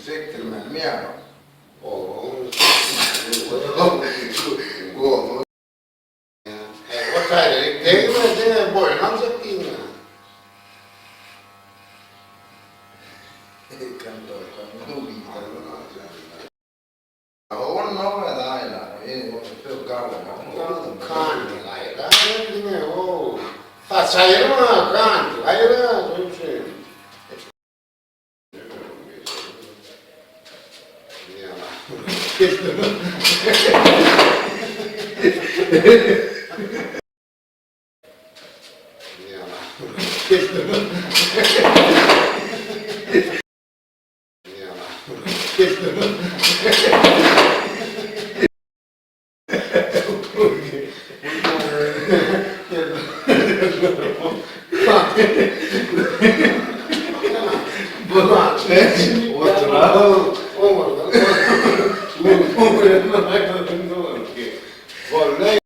Sektirmem mi ya? Oğlum. Bu O tayrelik değil mi? Seni boyuna alacak değil mi? Canto, Ora não é da ilha, eu cargo, Kanti gayrı. Yine o. Sayılır mı? Kanti gayrı. Dönüşü. Buna oturar. Olmadı. Bu